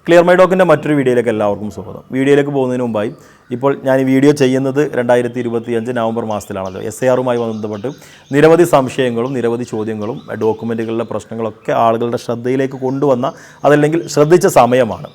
Clear my ഡോക്കിൻ്റെ മറ്റൊരു വീഡിയോയിലേക്ക് എല്ലാവർക്കും സ്വാഗതം. വീഡിയോയിലേക്ക് പോകുന്നതിന് മുമ്പായി ഇപ്പോൾ ഞാൻ ഈ വീഡിയോ ചെയ്യുന്നത് 2025 നവംബർ മാസത്തിലാണല്ലോ. SIR-മായി ബന്ധപ്പെട്ട് നിരവധി സംശയങ്ങളും നിരവധി ചോദ്യങ്ങളും ഡോക്യുമെൻറ്റുകളിലെ പ്രശ്നങ്ങളൊക്കെ ആളുകളുടെ ശ്രദ്ധയിലേക്ക് കൊണ്ടുവന്ന അതല്ലെങ്കിൽ ശ്രദ്ധിച്ച സമയമാണ്.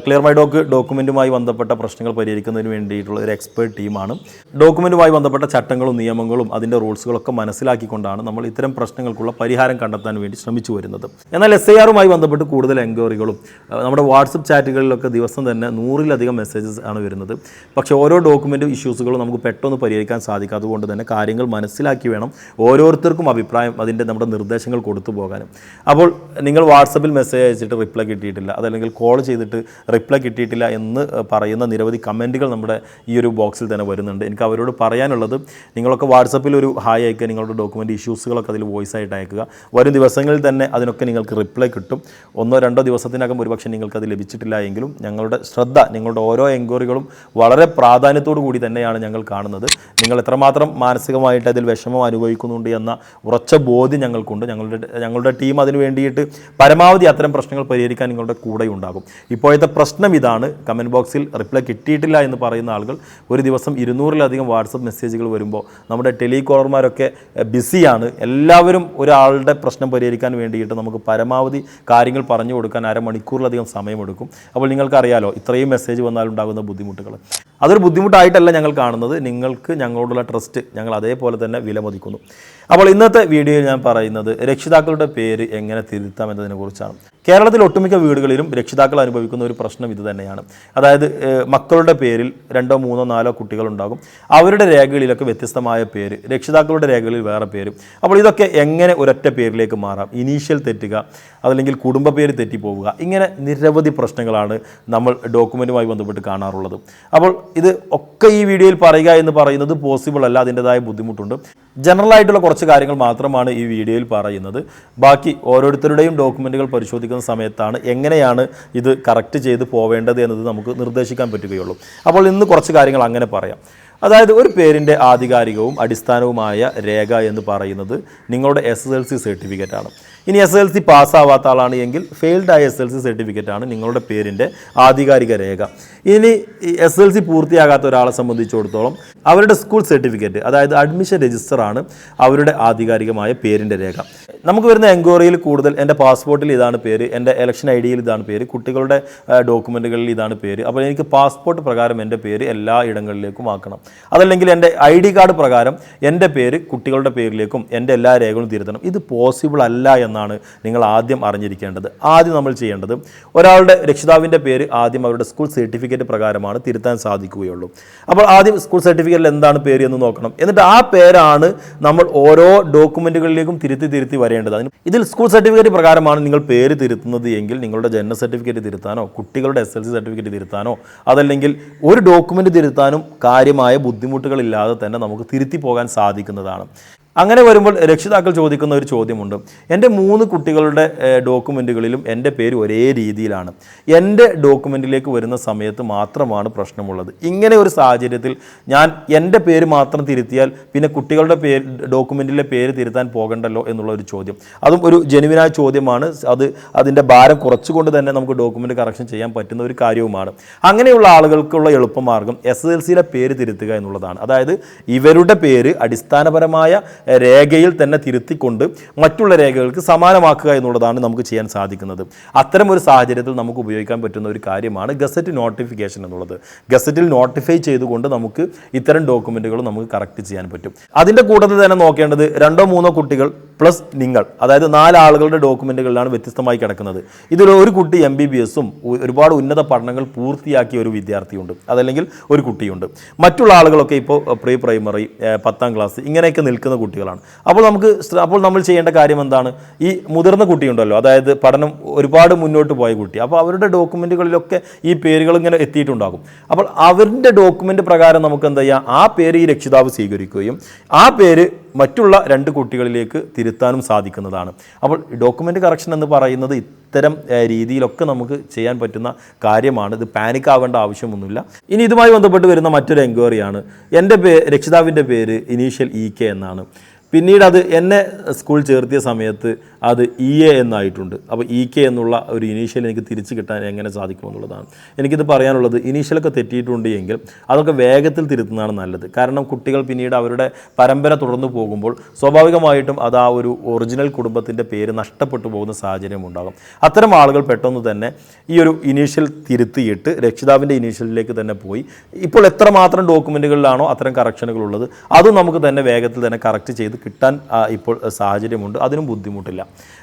ക്ലിയർ മൈ ഡോക്ക് ഡോക്യുമെൻറ്റുമായി ബന്ധപ്പെട്ട പ്രശ്നങ്ങൾ പരിഹരിക്കുന്നതിന് വേണ്ടിയിട്ടുള്ള ഒരു എക്സ്പേർട്ട് ടീമാണ്. ഡോക്യുമെൻറ്റുമായി ബന്ധപ്പെട്ട ചട്ടങ്ങളും നിയമങ്ങളും അതിൻ്റെ റൂൾസുകളൊക്കെ മനസ്സിലാക്കിക്കൊണ്ടാണ് നമ്മൾ ഇത്തരം പ്രശ്നങ്ങൾക്കുള്ള പരിഹാരം കണ്ടെത്താൻ വേണ്ടി ശ്രമിച്ചു വരുന്നത്. എന്നാൽ SIR-മായി ബന്ധപ്പെട്ട് കൂടുതൽ എൻക്വയറികളും നമ്മുടെ വാട്സപ്പ് ചാറ്റുകളിലൊക്കെ ദിവസം തന്നെ 100-ലധികം മെസ്സേജസ് ആണ് വരുന്നത്. പക്ഷേ ഓരോ ഡോക്യുമെൻറ്റ് ഇഷ്യൂസുകളും നമുക്ക് പെട്ടെന്ന് പരിഹരിക്കാൻ സാധിക്കാത്തതുകൊണ്ട് തന്നെ കാര്യങ്ങൾ മനസ്സിലാക്കി വേണം ഓരോരുത്തർക്കും അഭിപ്രായം അതിൻ്റെ നമ്മുടെ നിർദ്ദേശങ്ങൾ കൊടുത്തു പോകാനും. അപ്പോൾ നിങ്ങൾ വാട്സപ്പിൽ മെസ്സേജ് അയച്ചിട്ട് റിപ്ലൈ കിട്ടിയിട്ടില്ല, അതല്ലെങ്കിൽ കോൾ ചെയ്തിട്ട് റിപ്ലൈ കിട്ടിയിട്ടില്ല എന്ന് പറയുന്ന നിരവധി കമൻറ്റുകൾ നമ്മുടെ ഈ ഒരു ബോക്സിൽ തന്നെ വരുന്നുണ്ട്. എനിക്ക് അവരോട് പറയാനുള്ളത്, നിങ്ങളൊക്കെ വാട്സപ്പിൽ ഒരു ഹായ് അയക്കുക, നിങ്ങളുടെ ഡോക്യുമെൻ്റ് ഇഷ്യൂസുകളൊക്കെ അതിൽ വോയിസ് ആയിട്ട് അയക്കുക. വരും ദിവസങ്ങളിൽ തന്നെ അതിനൊക്കെ നിങ്ങൾക്ക് റിപ്ലൈ കിട്ടും. 1-2 ദിവസത്തിനകം ഒരുപക്ഷെ നിങ്ങൾക്കത് ലഭിച്ചിട്ടില്ല എങ്കിലും ഞങ്ങളുടെ ശ്രദ്ധ, നിങ്ങളുടെ ഓരോ എൻക്വയറികളും വളരെ പ്രാധാന്യത്തോടു കൂടി തന്നെയാണ് ഞങ്ങൾ കാണുന്നത്. നിങ്ങൾ എത്രമാത്രം മാനസികമായിട്ട് അതിൽ വിഷമം അനുഭവിക്കുന്നുണ്ട് എന്ന ഉറച്ച ബോധ്യം ഞങ്ങൾക്കുണ്ട്. ഞങ്ങളുടെ ടീം അതിന് വേണ്ടിയിട്ട് പരമാവധി അത്തരം പ്രശ്നങ്ങൾ പരിഹരിക്കാൻ നിങ്ങളുടെ കൂടെ ഉണ്ടാകും. ഇപ്പോഴത്തെ പ്രശ്നം ഇതാണ്, കമൻറ്റ് ബോക്സിൽ റിപ്ലൈ കിട്ടിയിട്ടില്ല എന്ന് പറയുന്ന ആളുകൾ ഒരു ദിവസം 200-ലധികം വാട്സപ്പ് മെസ്സേജുകൾ വരുമ്പോൾ നമ്മുടെ ടെലികോളർമാരൊക്കെ ബിസിയാണ്. എല്ലാവരും ഒരാളുടെ പ്രശ്നം പരിഹരിക്കാൻ വേണ്ടിയിട്ട് നമുക്ക് പരമാവധി കാര്യങ്ങൾ പറഞ്ഞു കൊടുക്കാൻ അരമണിക്കൂറിലധികം സമയമെടുക്കും. അപ്പോൾ നിങ്ങൾക്കറിയാലോ ഇത്രയും മെസ്സേജ് വന്നാലുണ്ടാകുന്ന ബുദ്ധിമുട്ടുകൾ. അതൊരു ബുദ്ധിമുട്ടായിട്ടല്ല ഞങ്ങൾ കാണുന്നത്, നിങ്ങൾക്ക് ഞങ്ങളോടുള്ള ട്രസ്റ്റ് ഞങ്ങൾ അതേപോലെ തന്നെ വിലമതിക്കുന്നു. അപ്പോൾ ഇന്നത്തെ വീഡിയോയിൽ ഞാൻ പറയുന്നത് രക്ഷിതാക്കളുടെ പേര് എങ്ങനെ തിരുത്താം എന്നതിനെക്കുറിച്ചാണ്. കേരളത്തിൽ ഒട്ടുമിക്ക വീടുകളിലും രക്ഷിതാക്കൾ അനുഭവിക്കുന്ന ഒരു പ്രശ്നം ഇത് തന്നെയാണ്. അതായത് മക്കളുടെ പേരിൽ 2, 3, 4 കുട്ടികളുണ്ടാകും. അവരുടെ രേഖകളിലൊക്കെ വ്യത്യസ്തമായ പേര്, രക്ഷിതാക്കളുടെ രേഖകളിൽ വേറെ പേര്. അപ്പോൾ ഇതൊക്കെ എങ്ങനെ ഒരൊറ്റ പേരിലേക്ക് മാറാം? ഇനീഷ്യൽ തെറ്റുക, അതല്ലെങ്കിൽ കുടുംബ പേര് തെറ്റിപ്പോവുക, ഇങ്ങനെ നിരവധി പ്രശ്നങ്ങളാണ് നമ്മൾ ഡോക്യുമെൻറ്റുമായി ബന്ധപ്പെട്ട് കാണാറുള്ളത്. അപ്പോൾ ഇത് ഒക്കെ ഈ വീഡിയോയിൽ പറയുക എന്ന് പറയുന്നത് പോസിബിൾ അല്ല, അതിൻ്റെതായ ബുദ്ധിമുട്ടുണ്ട്. ജനറൽ ആയിട്ടുള്ള കുറച്ച് കാര്യങ്ങൾ മാത്രമാണ് ഈ വീഡിയോയിൽ പറയുന്നത്. ബാക്കി ഓരോരുത്തരുടെയും ഡോക്യുമെൻറ്റുകൾ പരിശോധിക്കുന്ന സമയത്താണ് എങ്ങനെയാണ് ഇത് കറക്റ്റ് ചെയ്ത് പോവേണ്ടത് എന്നത് നമുക്ക് നിർദ്ദേശിക്കാൻ പറ്റുകയുള്ളൂ. അപ്പോൾ ഇന്ന് കുറച്ച് കാര്യങ്ങൾ അങ്ങനെ പറയാം. അതായത് ഒരു പേരിൻ്റെ ആധികാരികവും അടിസ്ഥാനവുമായ രേഖ എന്ന് പറയുന്നത് നിങ്ങളുടെ SSLC സർട്ടിഫിക്കറ്റാണ്. ഇനി SSLC പാസ്സാവാത്ത ആളാണ് എങ്കിൽ ഫെയിൽഡായ SSLC സർട്ടിഫിക്കറ്റാണ് നിങ്ങളുടെ പേരിൻ്റെ ആധികാരിക രേഖ. ഇനി SSLC പൂർത്തിയാകാത്ത ഒരാളെ സംബന്ധിച്ചിടത്തോളം അവരുടെ സ്കൂൾ സർട്ടിഫിക്കറ്റ്, അതായത് അഡ്മിഷൻ രജിസ്റ്ററാണ് അവരുടെ ആധികാരികമായ പേരിൻ്റെ രേഖ. നമുക്ക് വരുന്ന എൻക്വയറിയിൽ കൂടുതൽ എൻ്റെ പാസ്പോർട്ടിൽ ഇതാണ് പേര്, എൻ്റെ ഇലക്ഷൻ ID-യിൽ ഇതാണ് പേര്, കുട്ടികളുടെ ഡോക്യുമെൻറ്റുകളിൽ ഇതാണ് പേര്. അപ്പോൾ എനിക്ക് പാസ്പോർട്ട് പ്രകാരം എൻ്റെ പേര് എല്ലാ ഇടങ്ങളിലേക്കും ആക്കണം. അതല്ലെങ്കിൽ എൻ്റെ ID കാർഡ് പ്രകാരം എൻ്റെ പേര് കുട്ടികളുടെ പേരിലേക്കും എൻ്റെ എല്ലാ രേഖകളും തിരുത്തണം. ഇത് പോസിബിൾ അല്ല എന്നാണ് നിങ്ങൾ ആദ്യം അറിഞ്ഞിരിക്കേണ്ടത്. ആദ്യം നമ്മൾ ചെയ്യേണ്ടത്, ഒരാളുടെ രക്ഷിതാവിൻ്റെ പേര് ആദ്യം അവരുടെ സ്കൂൾ സർട്ടിഫിക്കറ്റ് പ്രകാരമാണ് തിരുത്താൻ സാധിക്കുകയുള്ളൂ. അപ്പോൾ ആദ്യം സ്കൂൾ സർട്ടിഫിക്കറ്റിൽ എന്താണ് പേര് എന്ന് നോക്കണം. എന്നിട്ട് ആ പേരാണ് നമ്മൾ ഓരോ ഡോക്യുമെൻറ്റുകളിലേക്കും തിരുത്തി വരേണ്ടത്. ഇതിൽ സ്കൂൾ സർട്ടിഫിക്കറ്റ് പ്രകാരമാണ് നിങ്ങൾ പേര് തിരുത്തുന്നത് എങ്കിൽ നിങ്ങളുടെ ജനന സർട്ടിഫിക്കറ്റ് തിരുത്താനോ കുട്ടികളുടെ SSLC സർട്ടിഫിക്കറ്റ് തിരുത്താനോ അതല്ലെങ്കിൽ ഒരു ഡോക്യുമെൻ്റ് തിരുത്താനും കാര്യമായ ബുദ്ധിമുട്ടുകളില്ലാതെ തന്നെ നമുക്ക് തിരുത്തി പോകാൻ സാധിക്കുന്നതാണ്. അങ്ങനെ വരുമ്പോൾ രക്ഷിതാക്കൾ ചോദിക്കുന്ന ഒരു ചോദ്യമുണ്ട്, എൻ്റെ 3 കുട്ടികളുടെ ഡോക്യുമെൻറ്റുകളിലും എൻ്റെ പേര് ഒരേ രീതിയിലാണ്, എൻ്റെ ഡോക്യുമെൻറ്റിലേക്ക് വരുന്ന സമയത്ത് മാത്രമാണ് പ്രശ്നമുള്ളത്. ഇങ്ങനെ ഒരു സാഹചര്യത്തിൽ ഞാൻ എൻ്റെ പേര് മാത്രം തിരുത്തിയാൽ പിന്നെ കുട്ടികളുടെ ഡോക്യുമെൻറ്റിലെ പേര് തിരുത്താൻ പോകണ്ടല്ലോ എന്നുള്ള ഒരു ചോദ്യം. അതും ഒരു ജെനുവിനായ ചോദ്യമാണ്. അതിൻ്റെ ഭാരം കുറച്ചുകൊണ്ട് തന്നെ നമുക്ക് ഡോക്യുമെൻ്റ് കറക്ഷൻ ചെയ്യാൻ പറ്റുന്ന ഒരു കാര്യവുമാണ്. അങ്ങനെയുള്ള ആളുകൾക്കുള്ള എളുപ്പമാർഗ്ഗം SSLC-യിലെ പേര് തിരുത്തുക എന്നുള്ളതാണ്. അതായത് ഇവരുടെ പേര് അടിസ്ഥാനപരമായ രേഖയിൽ തന്നെ തിരുത്തിക്കൊണ്ട് മറ്റുള്ള രേഖകൾക്ക് സമാനമാക്കുക എന്നുള്ളതാണ് നമുക്ക് ചെയ്യാൻ സാധിക്കുന്നത്. അത്തരം ഒരു സാഹചര്യത്തിൽ നമുക്ക് ഉപയോഗിക്കാൻ പറ്റുന്ന ഒരു കാര്യമാണ് ഗസറ്റ് നോട്ടിഫിക്കേഷൻ എന്നുള്ളത്. ഗസറ്റിൽ നോട്ടിഫൈ ചെയ്തുകൊണ്ട് നമുക്ക് ഇത്തരം ഡോക്യുമെൻറ്റുകൾ നമുക്ക് കറക്റ്റ് ചെയ്യാൻ പറ്റും. അതിൻ്റെ കൂട്ടത്തിൽ തന്നെ നോക്കേണ്ടത് 2-3 കുട്ടികൾ പ്ലസ് നിങ്ങൾ, അതായത് 4 ആളുകളുടെ ഡോക്യുമെൻറ്റുകളിലാണ് വ്യത്യസ്തമായി കിടക്കുന്നത്. ഇതിൽ ഒരു കുട്ടി MBBS-ഉം ഒരുപാട് ഉന്നത പഠനങ്ങൾ പൂർത്തിയാക്കിയ ഒരു വിദ്യാർത്ഥിയുണ്ട്, അതല്ലെങ്കിൽ ഒരു കുട്ടിയുണ്ട്. മറ്റുള്ള ആളുകളൊക്കെ ഇപ്പോൾ പ്രീ പ്രൈമറി, 10ാം ക്ലാസ് ഇങ്ങനെയൊക്കെ നിൽക്കുന്ന കുട്ടികളാണ്. അപ്പോൾ നമ്മൾ ചെയ്യേണ്ട കാര്യം എന്താണ്? ഈ മുതിർന്ന കുട്ടിയുണ്ടല്ലോ, അതായത് പഠനം ഒരുപാട് മുന്നോട്ട് പോയ കുട്ടി, അപ്പോൾ അവരുടെ ഡോക്യുമെൻറ്റുകളിലൊക്കെ ഈ പേരുകൾ ഇങ്ങനെ എത്തിയിട്ടുണ്ടാകും. അപ്പോൾ അവരുടെ ഡോക്യുമെൻ്റ് പ്രകാരം നമുക്ക് എന്താ ചെയ്യുക, ആ പേര് ഈ രക്ഷിതാവ് സ്വീകരിക്കുകയും ആ പേര് മറ്റുള്ള 2 കുട്ടികളിലേക്ക് തിരുത്താനും സാധിക്കുന്നതാണ്. അപ്പോൾ ഡോക്യുമെൻ്റ് കറക്ഷൻ എന്ന് പറയുന്നത് ഇത്തരം രീതിയിലൊക്കെ നമുക്ക് ചെയ്യാൻ പറ്റുന്ന കാര്യമാണ്. ഇത് പാനിക് ആവേണ്ട ആവശ്യമൊന്നുമില്ല. ഇനി ഇതുമായി ബന്ധപ്പെട്ട് വരുന്ന മറ്റൊരു എൻക്വയറിയാണ്, എൻ്റെ രക്ഷിതാവിൻ്റെ പേര് ഇനീഷ്യൽ EK എന്നാണ്, പിന്നീട് അത് എന്നെ സ്കൂൾ ചേർത്തിയ സമയത്ത് അത് EA എന്നായിട്ടുണ്ട്. അപ്പോൾ EK എന്നുള്ള ഒരു ഇനീഷ്യൽ എനിക്ക് തിരിച്ച് കിട്ടാൻ എങ്ങനെ സാധിക്കുമെന്നുള്ളതാണ് എനിക്കിത് പറയാനുള്ളത്. ഇനീഷ്യലൊക്കെ തെറ്റിയിട്ടുണ്ട് എങ്കിൽ അതൊക്കെ വേഗത്തിൽ തിരുത്തുന്നതാണ് നല്ലത്. കാരണം കുട്ടികൾ പിന്നീട് അവരുടെ പരമ്പര തുടർന്നു പോകുമ്പോൾ സ്വാഭാവികമായിട്ടും അത് ആ ഒരു ഒറിജിനൽ കുടുംബത്തിൻ്റെ പേര് നഷ്ടപ്പെട്ടു പോകുന്ന സാഹചര്യം ഉണ്ടാകും. അത്തരം ആളുകൾ പെട്ടെന്ന് തന്നെ ഈ ഒരു ഇനീഷ്യൽ തിരുത്തിയിട്ട് രക്ഷിതാവിൻ്റെ ഇനീഷ്യലിലേക്ക് തന്നെ പോയി ഇപ്പോൾ എത്രമാത്രം ഡോക്യുമെൻറ്റുകളിലാണോ അത്തരം കറക്ഷനുകളുള്ളത് അതും നമുക്ക് തന്നെ വേഗത്തിൽ തന്നെ കറക്റ്റ് ചെയ്ത് കിട്ടാൻ ഇപ്പോൾ സാഹചര്യമുണ്ട്. അതിനും ബുദ്ധിമുട്ടില്ല.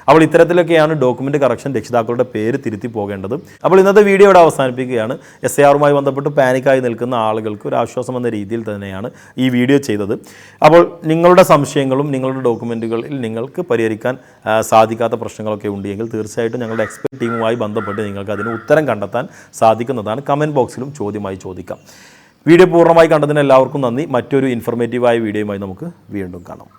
അപ്പോൾ ഇത്തരത്തിലൊക്കെയാണ് ഡോക്യുമെൻ്റ് കറക്ഷൻ രക്ഷിതാക്കളുടെ പേര് തിരുത്തി പോകേണ്ടത്. അപ്പോൾ ഇന്നത്തെ വീഡിയോ ഇവിടെ അവസാനിപ്പിക്കുകയാണ്. SARമായി ബന്ധപ്പെട്ട് പാനിക്കായി നിൽക്കുന്ന ആളുകൾക്ക് ഒരു ആശ്വാസം എന്ന രീതിയിൽ തന്നെയാണ് ഈ വീഡിയോ ചെയ്തത്. അപ്പോൾ നിങ്ങളുടെ സംശയങ്ങളും നിങ്ങളുടെ ഡോക്യുമെൻറ്റുകളിൽ നിങ്ങൾക്ക് പരിഹരിക്കാൻ സാധിക്കാത്ത പ്രശ്നങ്ങളൊക്കെ ഉണ്ടെങ്കിൽ തീർച്ചയായിട്ടും ഞങ്ങളുടെ എക്സ്പെർട്ട് ടീമുമായി ബന്ധപ്പെട്ട് നിങ്ങൾക്ക് അതിന് ഉത്തരം കണ്ടെത്താൻ സാധിക്കുന്നതാണ്. കമൻറ്റ് ബോക്സിലും ചോദ്യമായി ചോദിക്കാം. വീഡിയോ പൂർണ്ണമായി കണ്ടതിന് എല്ലാവർക്കും നന്ദി. മറ്റൊരു ഇൻഫോർമേറ്റീവായ വീഡിയോയുമായി നമുക്ക് വീണ്ടും കാണാം.